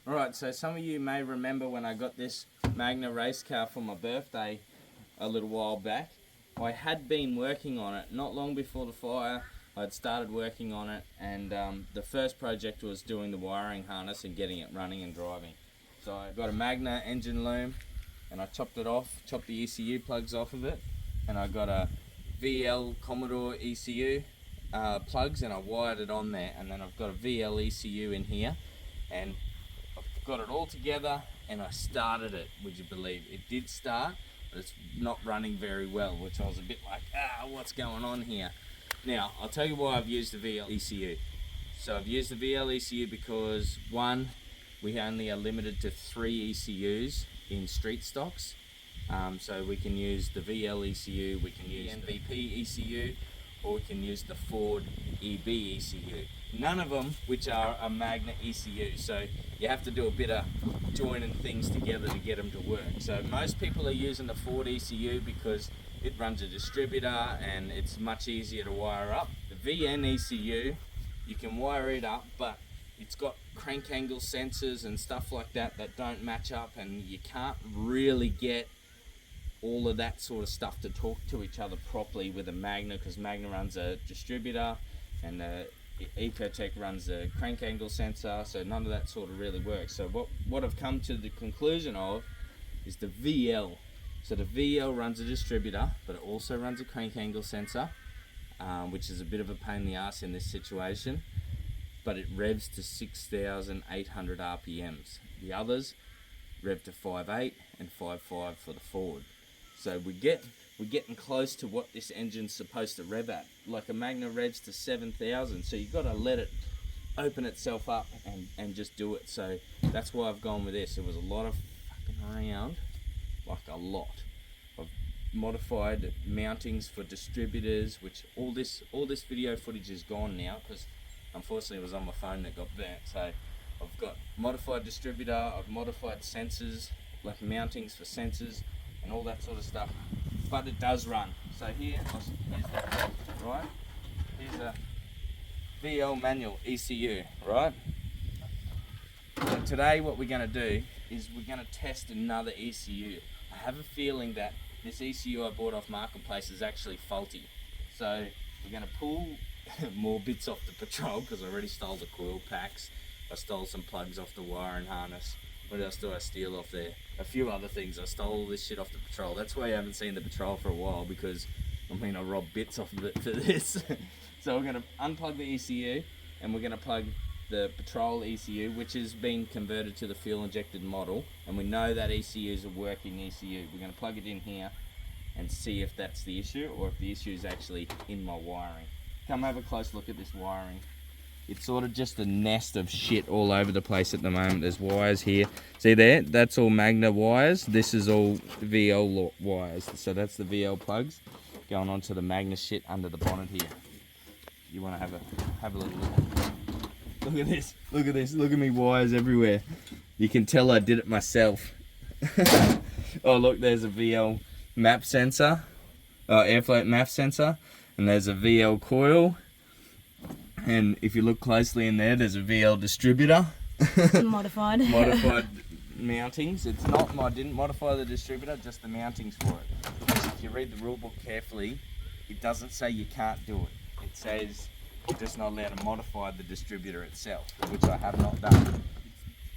Alright, so some of you may remember when I got this Magna race car for my birthday a little while back. I had been working on it not long before the fire. I'd started working on it, and the first project was doing the wiring harness and getting it running and driving. So I got a Magna engine loom and I chopped it off, chopped the ECU plugs off of it, and I got a VL Commodore ECU plugs and I wired it on there, and then I've got a VL ECU in here, and I've got it all together and I started it. Would you believe it did start, but it's not running very well, which I was a bit like, what's going on here? Now I'll tell you why I've used the VL ECU. So I've used the VL ECU because one, we only are limited to 3 ECUs in street stocks. So we can use the VL ECU, we can use the MVP ECU, or we can use the Ford EB ECU. None of them which are a Magna ECU, so you have to do a bit of joining things together to get them to work. So most people are using the Ford ECU because it runs a distributor and it's much easier to wire up. The VN ECU, you can wire it up, but it's got crank angle sensors and stuff like that that don't match up, and you can't really get all of that sort of stuff to talk to each other properly with a Magna, because Magna runs a distributor and Ecotech runs a crank angle sensor, so none of that sort of really works. So what I've come to the conclusion of is the VL. So the VL runs a distributor, but it also runs a crank angle sensor, which is a bit of a pain in the ass in this situation, but it revs to 6,800 RPMs. The others rev to 5.8 and 5.5 for the Ford. So we're getting close to what this engine's supposed to rev at. Like a Magna revs to 7,000, so you've got to let it open itself up and just do it. So that's why I've gone with this. It was a lot of fucking around, like a lot. I've modified mountings for distributors, which all this video footage is gone now because unfortunately it was on my phone that got burnt. So I've got modified distributor, I've modified sensors, like mountings for sensors and all that sort of stuff, but it does run. So here's that, right? Here's a VL manual ECU, right? So today what we're going to do is we're going to test another ECU. I have a feeling that this ECU I bought off Marketplace is actually faulty. So we're going to pull more bits off the Patrol, because I already stole the coil packs. I stole some plugs off the wiring harness. What else do I steal off there? A few other things. I stole all this shit off the Patrol. That's why you haven't seen the Patrol for a while, because I robbed bits off of it for this. So we're going to unplug the ECU and we're going to plug the Patrol ECU, which has been converted to the fuel injected model, and we know that ECU is a working ECU. We're going to plug it in here and see if that's the issue, or if the issue is actually in my wiring. Come have a close look at this wiring. It's sort of just a nest of shit all over the place at the moment. There's wires here. See there? That's all Magna wires. This is all VL wires. So that's the VL plugs going onto the Magna shit under the bonnet here. You want to have a little look. Look at this. Look at this. Look at me wires everywhere. You can tell I did it myself. Oh look, there's a VL map sensor, airflow map sensor, and there's a VL coil. And if you look closely in there, there's a VL distributor. Modified Mountings. It's not, I didn't modify the distributor, just the mountings for it. Because if you read the rule book carefully, it doesn't say you can't do it. It says you're just not allowed to modify the distributor itself, which I have not done.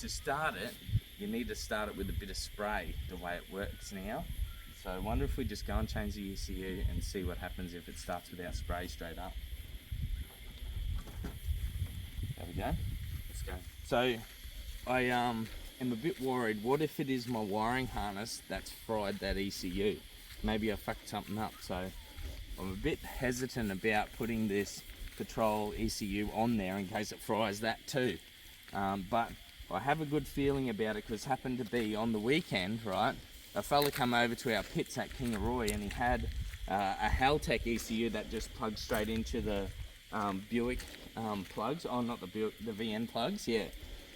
To start it, you need to start it with a bit of spray, the way it works now. So I wonder if we just go and change the ECU and see what happens if it starts without spray straight up. There we go. Let's go. So I am a bit worried. What if it is my wiring harness that's fried that ECU? Maybe I fucked something up. So I'm a bit hesitant about putting this Patrol ECU on there in case it fries that too. But I have a good feeling about it, because it happened to be on the weekend, right? A fella come over to our pits at Kingaroy and he had a Haltech ECU that just plugged straight into the Buick plugs. Oh, not the Buick, the VN plugs, yeah.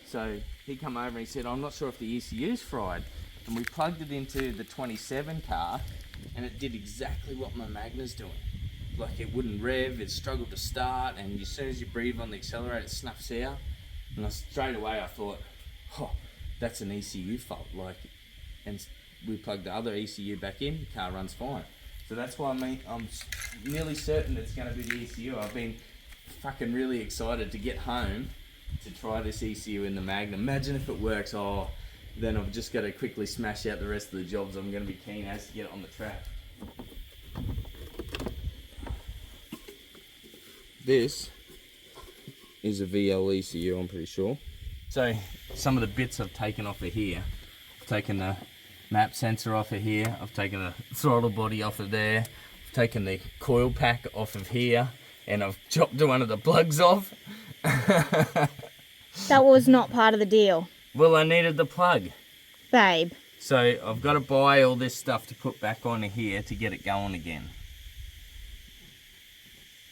So he come over and he said, I'm not sure if the ECU's fried. And we plugged it into the 27 car and it did exactly what my Magna's doing. Like, it wouldn't rev, it struggled to start, and as soon as you breathe on the accelerator, it snuffs out. And straight away I thought, oh, that's an ECU fault. Like, and we plug the other ECU back in, the car runs fine. So that's why I'm nearly certain it's going to be the ECU. I've been fucking really excited to get home to try this ECU in the Magna. Imagine if it works. Oh, then I've just got to quickly smash out the rest of the jobs I'm going to be keen as to get it on the track. This is a VL ECU, I'm pretty sure. So some of the bits I've taken off of here. I've taken the map sensor off of here. I've taken the throttle body off of there. I've taken the coil pack off of here. And I've chopped one of the plugs off. That was not part of the deal. Well, I needed the plug. Babe. So I've got to buy all this stuff to put back on here to get it going again.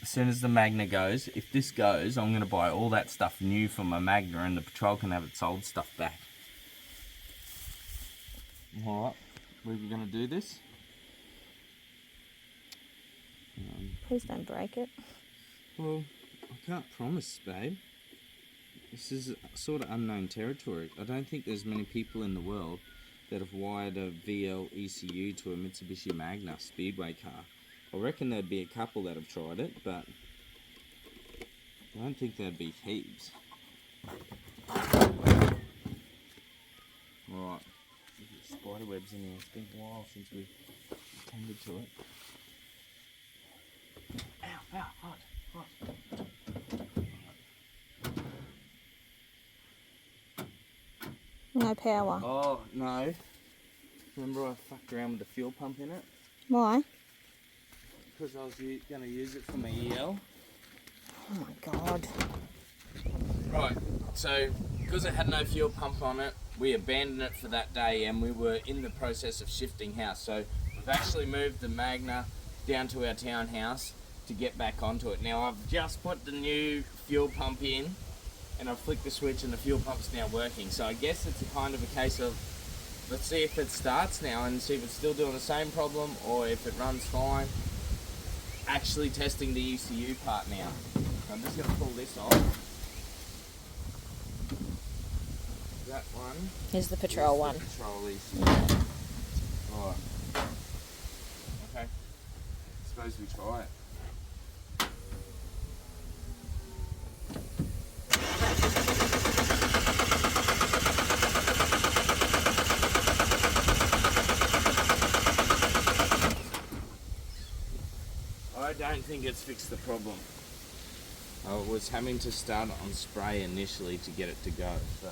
As soon as the Magna goes, if this goes, I'm going to buy all that stuff new for my Magna and the patrol can have its old stuff back. Alright, we're going to do this. Please don't break it. Well, I can't promise, babe. This is sort of unknown territory. I don't think there's many people in the world that have wired a VL ECU to a Mitsibishi Magna Speedway car. I reckon there'd be a couple that have tried it, but I don't think there'd be heaps. Alright, spider webs in here. It's been a while since we've tended to it. Ow, ow, hot, hot. No power. Oh, no. Remember I fucked around with the fuel pump in it? Why? Because I was going to use it for my EL. Oh my god. Right, so because it had no fuel pump on it, we abandoned it for that day and we were in the process of shifting house. So we've actually moved the Magna down to our townhouse to get back onto it. Now I've just put the new fuel pump in and I've flicked the switch and the fuel pump's now working. So I guess it's a kind of a case of, let's see if it starts now and see if it's still doing the same problem or if it runs fine. Actually testing the ECU part now. So I'm just going to pull this off. That one. Here's the patrol one. Patrol ECU. Right. Okay. Suppose we try it. I don't think it's fixed the problem. I was having to start it on spray initially to get it to go, so.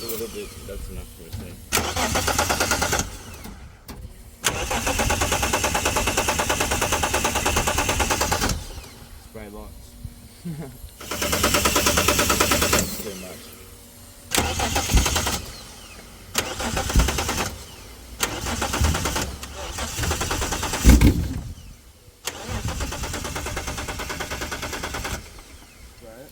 A little bit, that's enough for a thing. Spray lots. Too much. Spray it.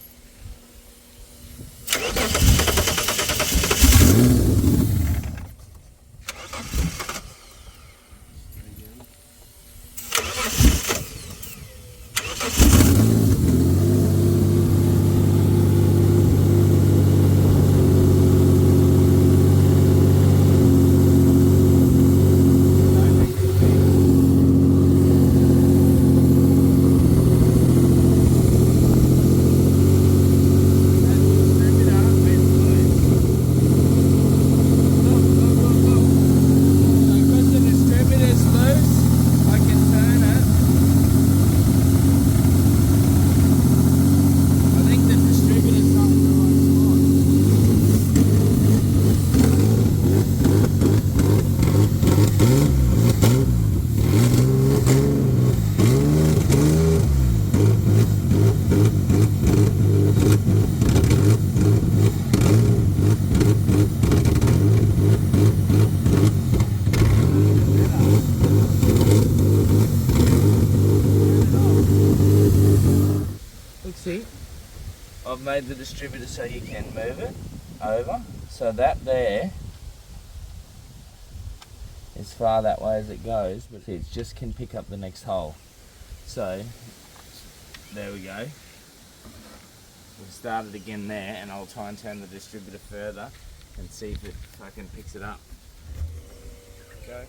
See, I've made the distributor so you can move it over. So that there, as far that way as it goes, but it just can pick up the next hole. So, there we go. We'll start it again there, and I'll try and turn the distributor further and see if it fucking picks it up. Okay.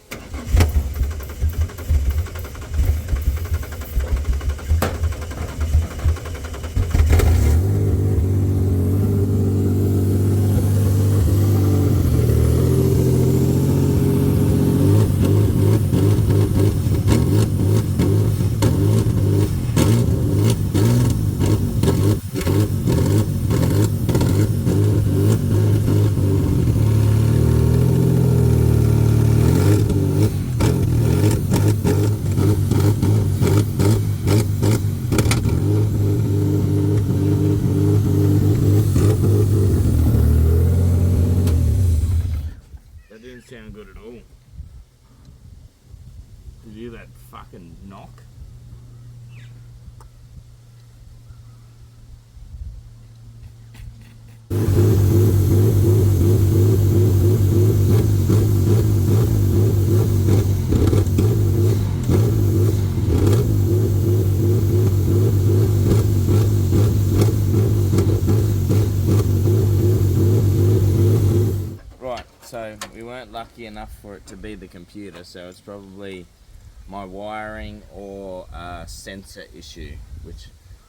That didn't sound good at all. Did you hear that fucking knock? Right, so we weren't lucky enough for it to be the computer, so it's probably my wiring or a sensor issue, which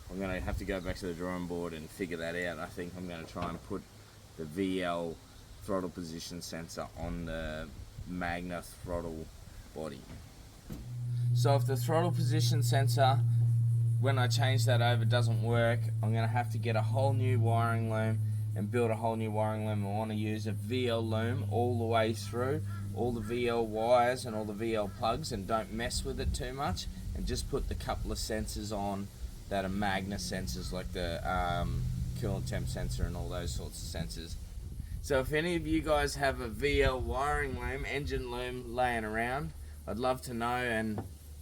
I'm going to have to go back to the drawing board and figure that out. I think I'm going to try and put the VL throttle position sensor on the Magna throttle body. So if the throttle position sensor, when I change that over, doesn't work, I'm going to have to get a whole new wiring loom and build a whole new wiring loom. I want to use a VL loom all the way through, all the VL wires and all the VL plugs, and don't mess with it too much, and just put the couple of sensors on that are Magna sensors, like the coolant temp sensor and all those sorts of sensors. So if any of you guys have a VL wiring loom, engine loom laying around, I'd love to know,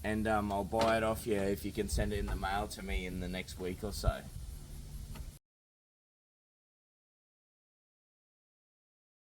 and I'll buy it off you if you can send it in the mail to me in the next week or so.